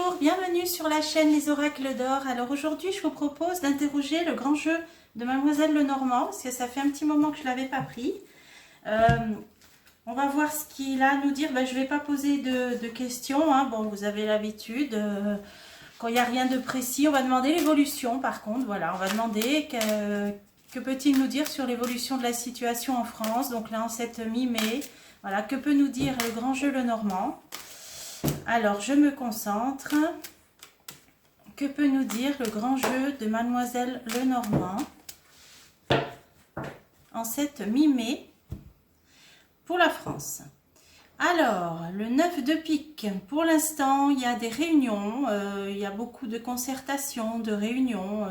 Bonjour, bienvenue sur la chaîne Les Oracles d'Or. Alors aujourd'hui, je vous propose d'interroger le grand jeu de Mademoiselle Lenormand, parce que ça fait un petit moment que je ne l'avais pas pris. On va voir ce qu'il a à nous dire. Je ne vais pas poser de questions, hein. Bon, vous avez l'habitude. Quand il n'y a rien de précis, on va demander l'évolution par contre. Voilà, on va demander que peut-il nous dire sur l'évolution de la situation en France. Donc là, en cette mi-mai, voilà, que peut nous dire le grand jeu Lenormand? Alors, je me concentre. Que peut nous dire le grand jeu de Mademoiselle Lenormand en cette mi-mai pour la France? Alors, le 9 de pique, pour l'instant, il y a des réunions, il y a beaucoup de concertations, de réunions.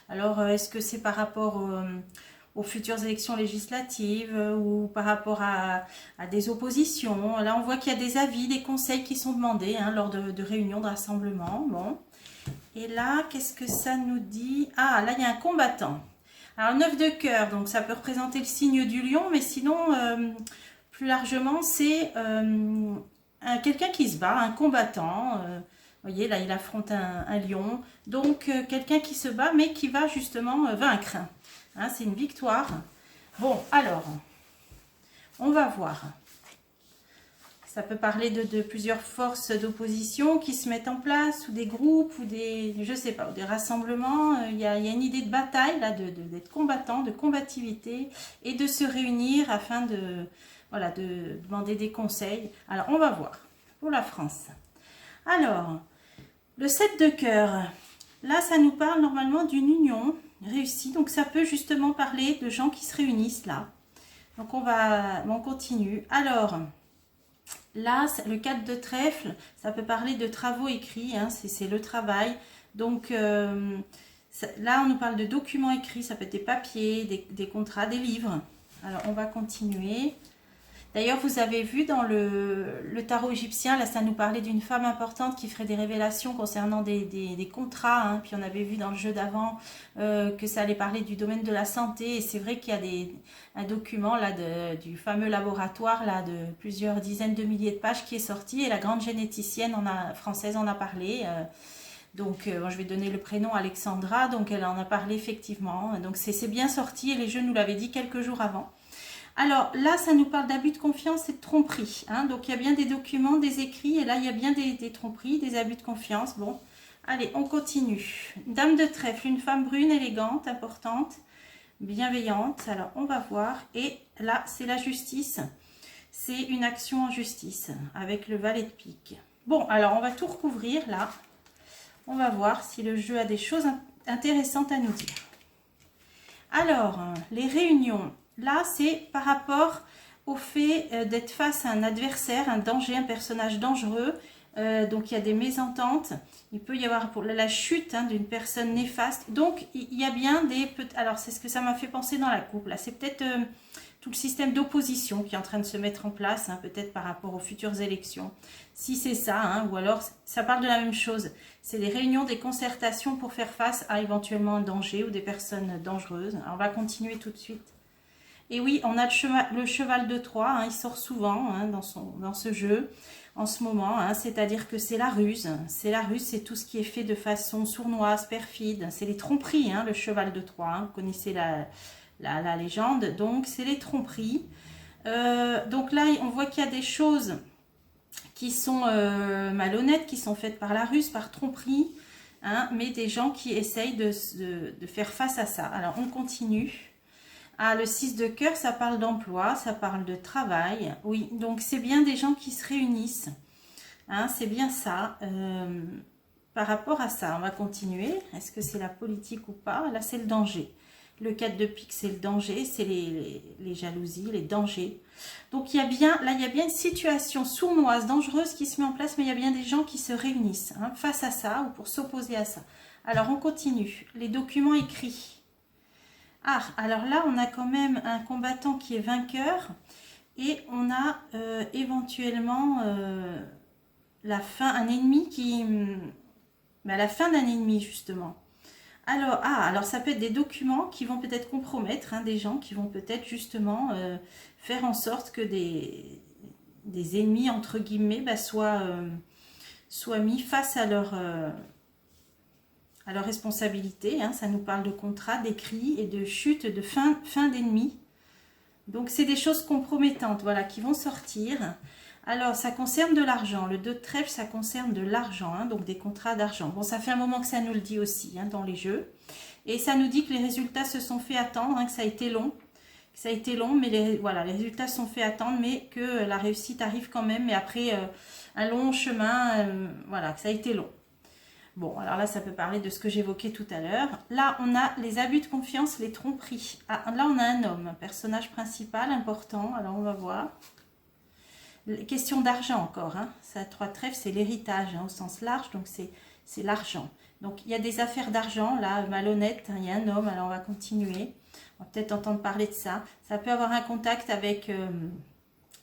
Alors, est-ce que c'est par rapport aux futures élections législatives ou par rapport à des oppositions? Là, on voit qu'il y a des avis, des conseils qui sont demandés hein, lors de réunions, de rassemblements. Bon. Et là, qu'est-ce que ça nous dit? Ah, là, il y a un combattant. Alors, 9 de cœur, donc ça peut représenter le signe du lion, mais sinon, plus largement, c'est quelqu'un qui se bat, un combattant. Vous voyez, là, il affronte un lion. Donc, quelqu'un qui se bat, mais qui va justement vaincre. Hein, c'est une victoire. Bon, alors, on va voir. Ça peut parler de plusieurs forces d'opposition qui se mettent en place, ou des groupes, ou des, je sais pas, ou des rassemblements. Il y a une idée de bataille, là, d'être combattant, de combativité, et de se réunir afin de, voilà, de demander des conseils. Alors, on va voir pour la France. Alors, le 7 de cœur, là, ça nous parle normalement d'une union réussie. Donc, ça peut justement parler de gens qui se réunissent là. Donc, on continue. Alors, là, le 4 de trèfle, ça peut parler de travaux écrits, hein, c'est le travail. Donc, là, on nous parle de documents écrits, ça peut être des papiers, des contrats, des livres. Alors, on va continuer. D'ailleurs, vous avez vu dans le tarot égyptien, là, ça nous parlait d'une femme importante qui ferait des révélations concernant des contrats. Hein. Puis on avait vu dans le jeu d'avant que ça allait parler du domaine de la santé. Et c'est vrai qu'il y a un document là du fameux laboratoire là de plusieurs dizaines de milliers de pages qui est sorti. Et la grande généticienne française en a parlé. Donc, je vais donner le prénom Alexandra. Donc, elle en a parlé effectivement. Donc, c'est bien sorti et les jeux nous l'avaient dit quelques jours avant. Alors là, ça nous parle d'abus de confiance et de tromperie. Hein. Donc, il y a bien des documents, des écrits. Et là, il y a bien des tromperies, des abus de confiance. Bon, allez, on continue. Dame de trèfle, une femme brune, élégante, importante, bienveillante. Alors, on va voir. Et là, c'est la justice. C'est une action en justice avec le valet de pique. Bon, alors, on va tout recouvrir là. On va voir si le jeu a des choses intéressantes à nous dire. Alors, les réunions. Là, c'est par rapport au fait d'être face à un adversaire, un danger, un personnage dangereux. Donc, il y a des mésententes. Il peut y avoir pour la chute hein, d'une personne néfaste. Donc, il y a bien des... Alors, c'est ce que ça m'a fait penser dans la coupe. Là, c'est peut-être tout le système d'opposition qui est en train de se mettre en place, hein, peut-être par rapport aux futures élections. Si c'est ça, hein, ou alors ça parle de la même chose. C'est des réunions, des concertations pour faire face à éventuellement un danger ou des personnes dangereuses. Alors, on va continuer tout de suite. Et oui, on a le cheval de Troie, hein, il sort souvent hein, dans ce jeu en ce moment, hein, c'est-à-dire que c'est la ruse. C'est la ruse, c'est tout ce qui est fait de façon sournoise, perfide. C'est les tromperies, hein, le cheval de Troie. Hein, vous connaissez la légende, donc c'est les tromperies. Donc là, on voit qu'il y a des choses qui sont malhonnêtes, qui sont faites par la ruse, par tromperie, hein, mais des gens qui essayent de faire face à ça. Alors, on continue. Ah, le 6 de cœur, ça parle d'emploi, ça parle de travail. Oui, donc c'est bien des gens qui se réunissent. Hein, c'est bien ça. Par rapport à ça, on va continuer. Est-ce que c'est la politique ou pas? Là, c'est le danger. Le 4 de pique, c'est le danger, c'est les jalousies, les dangers. Donc, il y a bien une situation sournoise, dangereuse qui se met en place, mais il y a bien des gens qui se réunissent hein, face à ça ou pour s'opposer à ça. Alors, on continue. Les documents écrits. Ah, alors là, on a quand même un combattant qui est vainqueur et on a éventuellement la fin, un ennemi qui... la fin d'un ennemi, justement. Alors ça peut être des documents qui vont peut-être compromettre hein, des gens qui vont peut-être justement faire en sorte que des ennemis, entre guillemets, soient soient mis face à leurs responsabilités. Hein. Ça nous parle de contrat, d'écrit et de chute, de fin d'ennemi. Donc, c'est des choses compromettantes, voilà, qui vont sortir. Alors, ça concerne de l'argent. Le 2 de trèfle, ça concerne de l'argent, hein, donc des contrats d'argent. Bon, ça fait un moment que ça nous le dit aussi, hein, dans les jeux. Et ça nous dit que les résultats se sont fait attendre, hein, que ça a été long. Ça a été long, mais voilà, les résultats se sont fait attendre, mais que la réussite arrive quand même. Mais après un long chemin, voilà, que ça a été long. Bon, alors là, ça peut parler de ce que j'évoquais tout à l'heure. Là, on a les abus de confiance, les tromperies. Ah, là, on a un homme, un personnage principal, important. Alors, on va voir. Question d'argent encore. Hein. Ça, 3 de trèfle, c'est l'héritage, hein, au sens large. Donc, c'est l'argent. Donc, il y a des affaires d'argent, là, malhonnêtes. Hein, il y a un homme, alors on va continuer. On va peut-être entendre parler de ça. Ça peut avoir un contact avec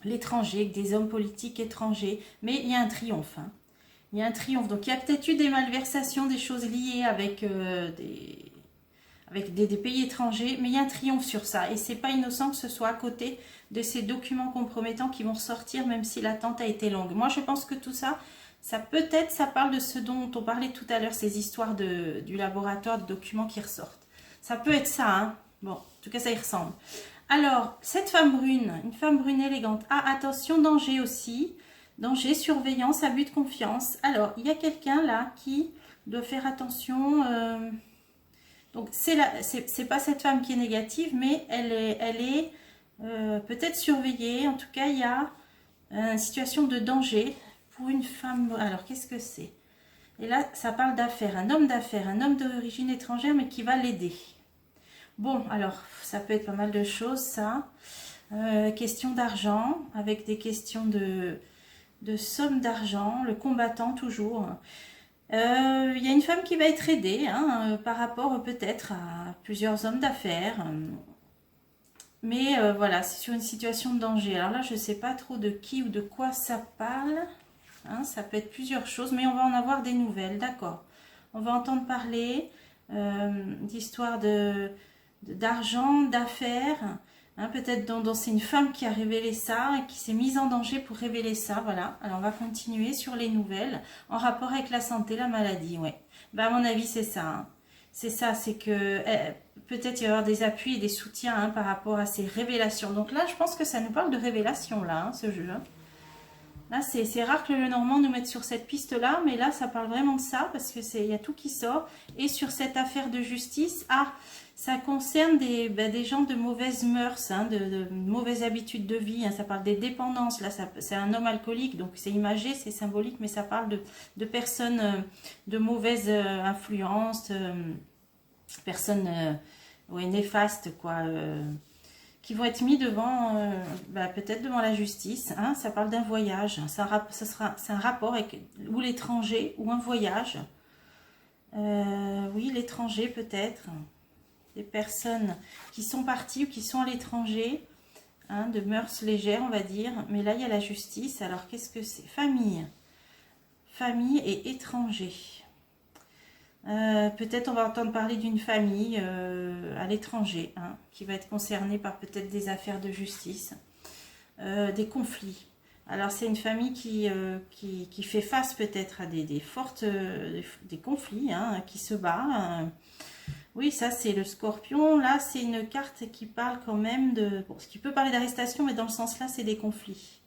l'étranger, avec des hommes politiques étrangers. Mais il y a un triomphe, hein. Il y a un triomphe. Donc, il y a peut-être eu des malversations, des choses liées avec des pays étrangers. Mais il y a un triomphe sur ça. Et c'est pas innocent que ce soit à côté de ces documents compromettants qui vont ressortir, même si l'attente a été longue. Moi, je pense que tout ça, ça parle de ce dont on parlait tout à l'heure, ces histoires du laboratoire, de documents qui ressortent. Ça peut être ça, hein. Bon, en tout cas, ça y ressemble. Alors, cette femme brune, une femme brune élégante. Ah, attention, danger aussi. Danger, surveillance, abus de confiance. Alors, il y a quelqu'un là qui doit faire attention. Donc, c'est pas cette femme qui est négative, mais elle est peut-être surveillée. En tout cas, il y a une situation de danger pour une femme. Alors, qu'est-ce que c'est? Et là, ça parle d'affaires. Un homme d'origine étrangère, mais qui va l'aider. Bon, alors, ça peut être pas mal de choses, ça. Question d'argent, avec des questions de somme d'argent, le combattant toujours. Il y a une femme qui va être aidée, hein, par rapport peut-être à plusieurs hommes d'affaires. Mais voilà, c'est sur une situation de danger. Alors là, je ne sais pas trop de qui ou de quoi ça parle. Hein, ça peut être plusieurs choses, mais on va en avoir des nouvelles, d'accord. On va entendre parler d'histoires d'argent, d'affaires. Hein, peut-être dont c'est une femme qui a révélé ça et qui s'est mise en danger pour révéler ça. Voilà. Alors, on va continuer sur les nouvelles en rapport avec la santé, la maladie. Ouais. Ben, à mon avis, c'est ça. Hein. C'est ça, c'est que peut-être il va y avoir des appuis et des soutiens, hein, par rapport à ces révélations. Donc là, je pense que ça nous parle de révélation, là, hein, ce jeu. Hein. Là, c'est rare que le Normand nous mette sur cette piste-là, mais là, ça parle vraiment de ça, parce que il y a tout qui sort. Et sur cette affaire de justice, ça concerne des gens de mauvaises mœurs, hein, de mauvaises habitudes de vie. Hein, ça parle des dépendances. Là, c'est un homme alcoolique, donc c'est imagé, c'est symbolique, mais ça parle de personnes de mauvaise influence, personnes néfastes, quoi. Qui vont être mis devant, peut-être devant la justice. Hein, ça parle d'un voyage. C'est un rapport avec ou l'étranger ou un voyage. Oui, l'étranger peut-être. Des personnes qui sont parties ou qui sont à l'étranger, hein, de mœurs légères, on va dire. Mais là, il y a la justice. Alors, qu'est-ce que c'est? Famille. Famille et étranger. Peut-être on va entendre parler d'une famille à l'étranger, hein, qui va être concernée par peut-être des affaires de justice, des conflits. Alors c'est une famille qui fait face peut-être à des conflits, hein, qui se bat. Oui, ça c'est le Scorpion. Là c'est une carte qui parle quand même ce qui peut parler d'arrestation, mais dans le sens là c'est des conflits.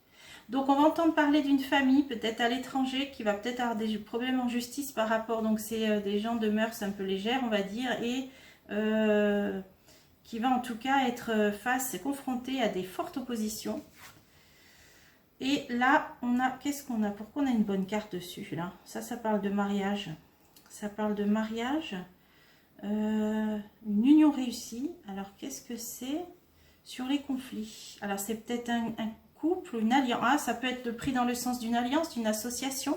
Donc, on va entendre parler d'une famille, peut-être à l'étranger, qui va peut-être avoir des problèmes en justice par rapport, donc c'est des gens de mœurs un peu légères, on va dire, et qui va en tout cas être confronté à des fortes oppositions. Et là, on a, qu'est-ce qu'on a? Pourquoi on a une bonne carte dessus, là? Ça parle de mariage. Ça parle de mariage, une union réussie. Alors, qu'est-ce que c'est? Sur les conflits. Alors, c'est peut-être un couple, une alliance. Ah, ça peut être pris dans le sens d'une alliance, d'une association,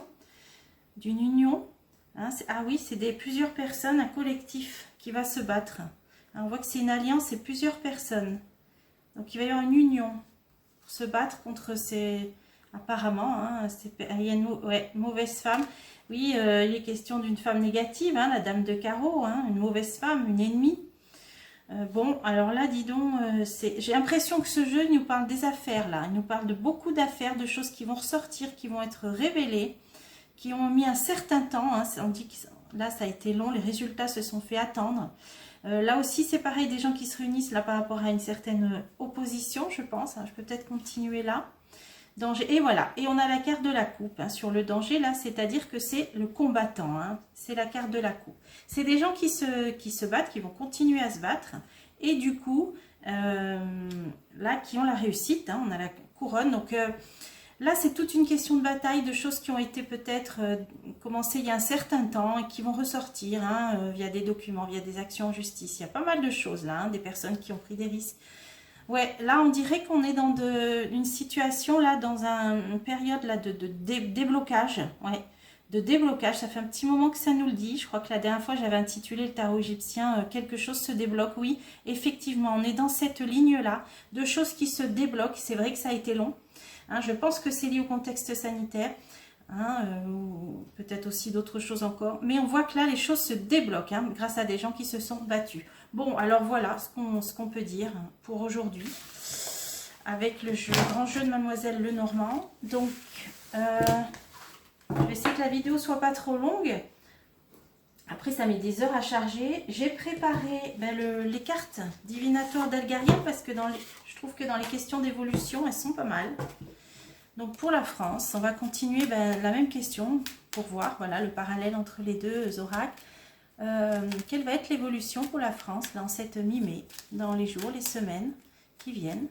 d'une union. Hein, oui, c'est plusieurs personnes, un collectif qui va se battre. Hein, on voit que c'est une alliance, c'est plusieurs personnes. Donc il va y avoir une union pour se battre contre ces... Apparemment, hein, il y a une mauvaise femme. Oui, il est question d'une femme négative, hein, la dame de carreau, hein, une mauvaise femme, une ennemie. Bon, alors là, dis donc, j'ai l'impression que ce jeu nous parle des affaires, là. Il nous parle de beaucoup d'affaires, de choses qui vont ressortir, qui vont être révélées, qui ont mis un certain temps. Hein, on dit que là, ça a été long, les résultats se sont fait attendre. Là aussi, c'est pareil, des gens qui se réunissent là par rapport à une certaine opposition, je pense. Hein, je peux peut-être continuer là. Danger. Et voilà, et on a la carte de la coupe hein, sur le danger, là, c'est-à-dire que c'est le combattant. Hein, c'est la carte de la coupe. C'est des gens qui se battent, qui vont continuer à se battre. Et du coup, là, qui ont la réussite. Hein, on a la couronne, donc... là, c'est toute une question de bataille, de choses qui ont été peut-être commencées il y a un certain temps et qui vont ressortir hein, via des documents, via des actions en justice. Il y a pas mal de choses là, hein, des personnes qui ont pris des risques. Ouais, là, on dirait qu'on est dans une situation, là, dans une période là, de déblocage. Ouais, de déblocage. Ça fait un petit moment que ça nous le dit. Je crois que la dernière fois, j'avais intitulé le tarot égyptien « Quelque chose se débloque ». Oui, effectivement, on est dans cette ligne-là de choses qui se débloquent. C'est vrai que ça a été long. Hein, je pense que c'est lié au contexte sanitaire, hein, ou peut-être aussi d'autres choses encore. Mais on voit que là, les choses se débloquent hein, grâce à des gens qui se sont battus. Bon, alors voilà ce qu'on peut dire pour aujourd'hui avec le grand jeu de Mademoiselle Lenormand. Donc, je vais essayer que la vidéo soit pas trop longue. Après, ça met des heures à charger. J'ai préparé les cartes divinatoires d'Algariel parce que je trouve que dans les questions d'évolution, elles sont pas mal. Donc, pour la France, on va continuer la même question pour voir voilà, le parallèle entre les deux oracles. Quelle va être l'évolution pour la France dans cette mi-mai, dans les jours, les semaines qui viennent?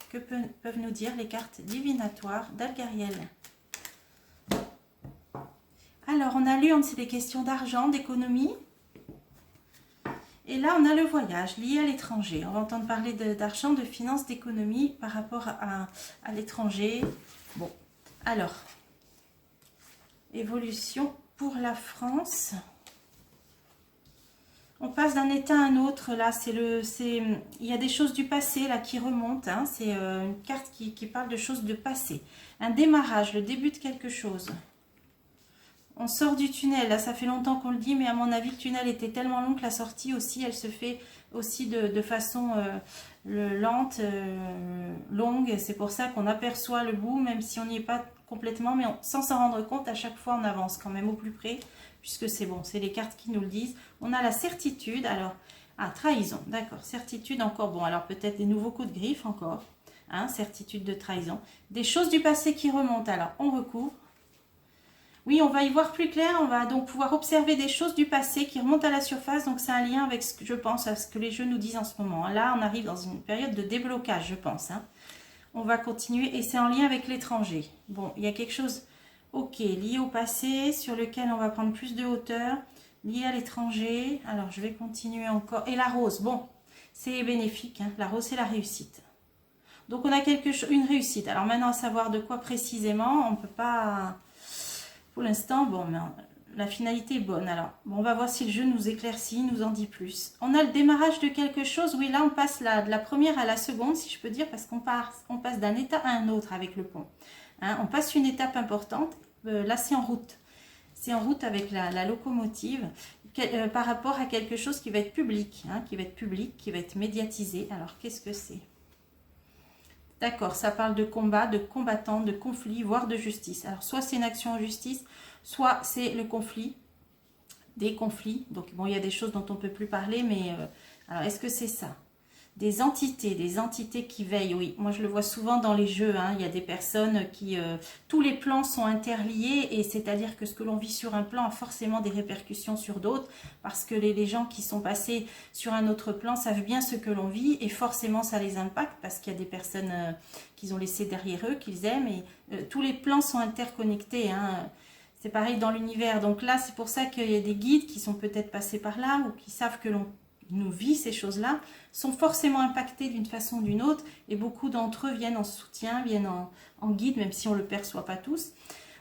Que peuvent nous dire les cartes divinatoires d'Algariel? Alors, on a lu, c'est des questions d'argent, d'économie. Et là, on a le voyage lié à l'étranger. On va entendre parler d'argent, de finances, d'économie par rapport à l'étranger. Bon, alors, évolution pour la France. On passe d'un état à un autre. Là, il y a des choses du passé là qui remontent. Hein. C'est une carte qui parle de choses de passé. Un démarrage, le début de quelque chose. On sort du tunnel, là ça fait longtemps qu'on le dit, mais à mon avis le tunnel était tellement long que la sortie aussi, elle se fait aussi de façon lente, longue. C'est pour ça qu'on aperçoit le bout, même si on n'y est pas complètement, mais sans s'en rendre compte, à chaque fois on avance quand même au plus près, puisque c'est bon, c'est les cartes qui nous le disent. On a la certitude, alors, trahison, d'accord, certitude encore, bon, alors peut-être des nouveaux coups de griffe encore, hein, certitude de trahison. Des choses du passé qui remontent, alors on recouvre. Oui, on va y voir plus clair, on va donc pouvoir observer des choses du passé qui remontent à la surface, donc c'est un lien avec ce que je pense, à ce que les jeux nous disent en ce moment. Là, on arrive dans une période de déblocage, je pense. Hein. On va continuer, et c'est en lien avec l'étranger. Bon, il y a quelque chose, ok, lié au passé, sur lequel on va prendre plus de hauteur, lié à l'étranger. Alors, je vais continuer encore. Et la rose, bon, c'est bénéfique, hein. La rose, c'est la réussite. Donc, on a une réussite. Alors, maintenant, à savoir de quoi précisément, on ne peut pas... Pour l'instant, bon, mais la finalité est bonne. Alors, bon, on va voir si le jeu nous éclaircit, nous en dit plus. On a le démarrage de quelque chose. Oui, là, on passe de la première à la seconde, si je peux dire, parce qu'on passe d'un état à un autre avec le pont. Hein, on passe une étape importante. Là, c'est en route. C'est en route avec la locomotive par rapport à quelque chose qui va être public, hein, qui va être médiatisé. Alors, qu'est-ce que c'est? D'accord, ça parle de combat, de combattants, de conflit, voire de justice. Alors, soit c'est une action en justice, soit c'est le conflit, des conflits. Donc, bon, il y a des choses dont on ne peut plus parler, mais... alors, est-ce que c'est ça? Des entités qui veillent, oui. Moi, je le vois souvent dans les jeux. Hein. Il y a des personnes qui... tous les plans sont interliés, et c'est-à-dire que ce que l'on vit sur un plan a forcément des répercussions sur d'autres, parce que les gens qui sont passés sur un autre plan savent bien ce que l'on vit, et forcément, ça les impacte, parce qu'il y a des personnes qu'ils ont laissées derrière eux, qu'ils aiment, et tous les plans sont interconnectés, hein. C'est pareil dans l'univers. Donc là, c'est pour ça qu'il y a des guides qui sont peut-être passés par là, ou qui savent que l'on nous vit ces choses-là, sont forcément impactés d'une façon ou d'une autre, et beaucoup d'entre eux viennent en soutien, viennent en guide, même si on ne le perçoit pas tous.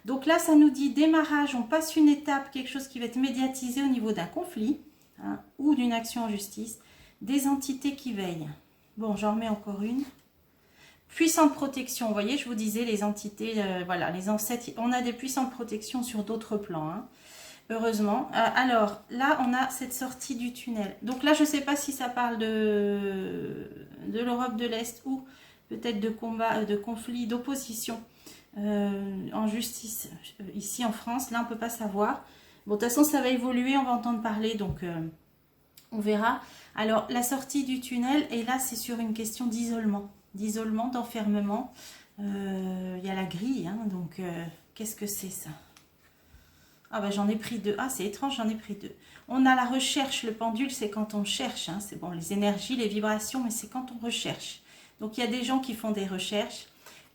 Donc là, ça nous dit démarrage, on passe une étape, quelque chose qui va être médiatisé au niveau d'un conflit, hein, ou d'une action en justice, des entités qui veillent. Bon, j'en remets encore une. Puissante protection, vous voyez, je vous disais, les entités, voilà, les ancêtres, on a des puissantes protections sur d'autres plans, hein. Heureusement. Alors, là, on a cette sortie du tunnel. Donc là, je ne sais pas si ça parle de l'Europe de l'Est ou peut-être de combat, de conflit, d'opposition en justice ici en France. Là, on ne peut pas savoir. Bon, de toute façon, ça va évoluer, on va entendre parler, donc on verra. Alors, la sortie du tunnel, et là, c'est sur une question d'isolement, d'enfermement. Il y a la grille, hein, donc qu'est-ce que c'est ça? Ah ben j'en ai pris deux. Ah, c'est étrange, j'en ai pris deux. On a la recherche, le pendule, c'est quand on cherche, hein, c'est bon, les énergies, les vibrations, mais c'est quand on recherche. Donc, il y a des gens qui font des recherches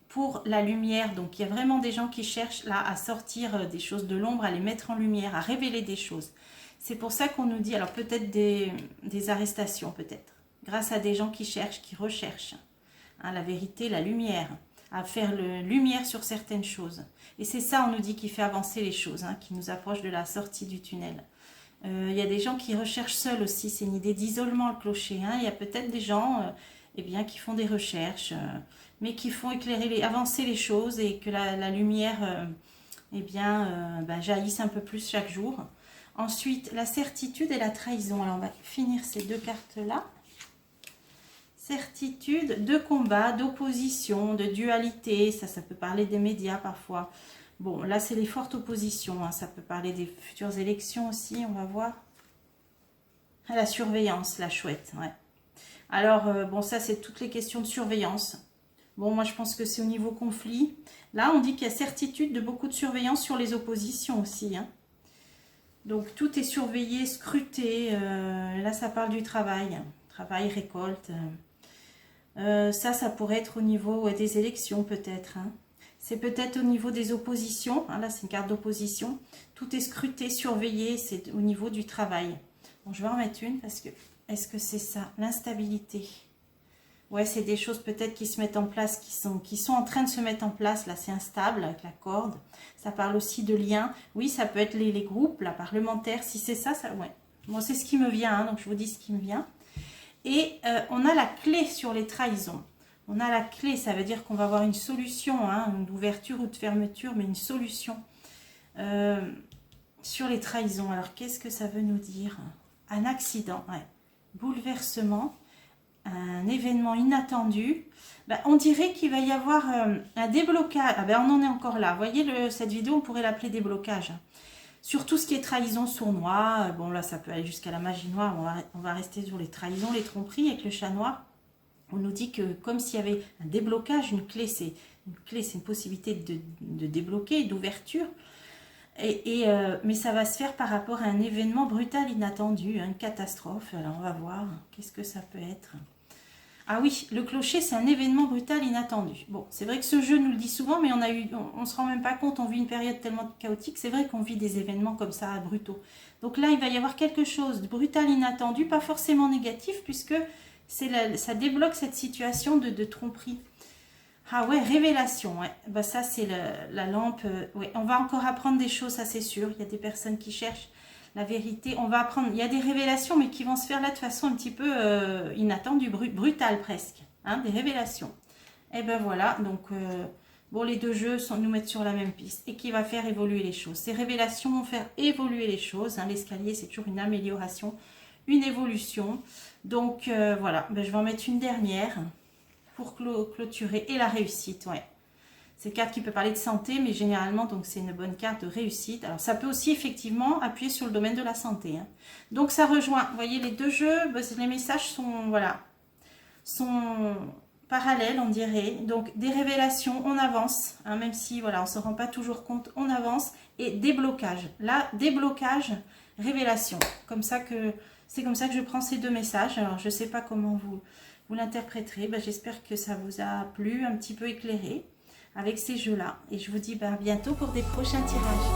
pour la lumière. Donc, il y a vraiment des gens qui cherchent là à sortir des choses de l'ombre, à les mettre en lumière, à révéler des choses. C'est pour ça qu'on nous dit, alors peut-être des arrestations, peut-être, grâce à des gens qui cherchent, qui recherchent hein, la vérité, la lumière, à faire lumière sur certaines choses. Et c'est ça, on nous dit, qui fait avancer les choses, hein, qui nous approche de la sortie du tunnel. Il y a des gens qui recherchent seuls aussi, c'est une idée d'isolement, le clocher. Hein. Il y a peut-être des gens eh bien, qui font des recherches, mais qui font éclairer, avancer les choses et que la lumière eh bien, jaillisse un peu plus chaque jour. Ensuite, la certitude et la trahison. Alors, on va finir ces deux cartes-là. Certitude de combat, d'opposition, de dualité. Ça peut parler des médias parfois. Bon, là, c'est les fortes oppositions. Hein. Ça peut parler des futures élections aussi, on va voir. La surveillance, la chouette, ouais. Alors, bon, ça, c'est toutes les questions de surveillance. Bon, moi, je pense que c'est au niveau conflit. Là, on dit qu'il y a certitude de beaucoup de surveillance sur les oppositions aussi, hein. Donc, tout est surveillé, scruté. Là, ça parle du travail. Travail, récolte. Ça pourrait être au niveau des élections, peut-être. Hein. C'est peut-être au niveau des oppositions. Hein, là, c'est une carte d'opposition. Tout est scruté, surveillé. C'est au niveau du travail. Bon, je vais en mettre une parce que... Est-ce que c'est ça? L'instabilité. Ouais, c'est des choses peut-être qui se mettent en place, qui sont en train de se mettre en place. Là, c'est instable avec la corde. Ça parle aussi de liens. Oui, ça peut être les groupes, la parlementaire. Si c'est ça, ouais. Bon, c'est ce qui me vient, hein, donc je vous dis ce qui me vient. Et on a la clé sur les trahisons. On a la clé, ça veut dire qu'on va avoir une solution, hein, d'ouverture ou de fermeture, mais une solution sur les trahisons. Alors, qu'est-ce que ça veut nous dire? Un accident, ouais. Bouleversement, un événement inattendu. Ben, on dirait qu'il va y avoir un déblocage. Ah ben, on en est encore là. Vous voyez, cette vidéo, on pourrait l'appeler déblocage. Sur tout ce qui est trahison, sournois. Bon, là, ça peut aller jusqu'à la magie noire. On va rester sur les trahisons, les tromperies avec le chat noir. On nous dit que comme s'il y avait un déblocage, une clé, c'est une possibilité de débloquer, d'ouverture. Mais ça va se faire par rapport à un événement brutal, inattendu, une catastrophe. Alors, on va voir. Qu'est-ce que ça peut être? Ah oui, le clocher, c'est un événement brutal, inattendu. Bon, c'est vrai que ce jeu nous le dit souvent, mais on se rend même pas compte. On vit une période tellement chaotique. C'est vrai qu'on vit des événements comme ça, brutaux. Donc là, il va y avoir quelque chose de brutal, inattendu, pas forcément négatif, puisque ça débloque cette situation de tromperie. Ah ouais, révélation, ouais. Bah ça c'est la lampe. Ouais, on va encore apprendre des choses, ça c'est sûr. Il y a des personnes qui cherchent la vérité. On va apprendre, il y a des révélations, mais qui vont se faire là de façon un petit peu inattendue, brutale presque. Hein, des révélations. Et ben voilà, donc bon, les deux jeux nous mettent sur la même piste et qui va faire évoluer les choses. Ces révélations vont faire évoluer les choses. Hein. L'escalier, c'est toujours une amélioration, une évolution. Donc voilà, ben, je vais en mettre une dernière pour clôturer. Et la réussite, ouais. C'est une carte qui peut parler de santé, mais généralement, donc c'est une bonne carte de réussite. Alors, ça peut aussi effectivement appuyer sur le domaine de la santé. Hein. Donc, ça rejoint, vous voyez, les deux jeux, les messages sont, voilà, sont parallèles, on dirait. Donc, des révélations, on avance, hein, même si, voilà, on ne se rend pas toujours compte, on avance. Et déblocage. Là, déblocage, révélation. C'est comme ça que je prends ces deux messages. Alors, je ne sais pas comment vous l'interpréterez. Ben, j'espère que ça vous a plu, un petit peu éclairé avec ces jeux-là. Et je vous dis à bientôt pour des prochains tirages.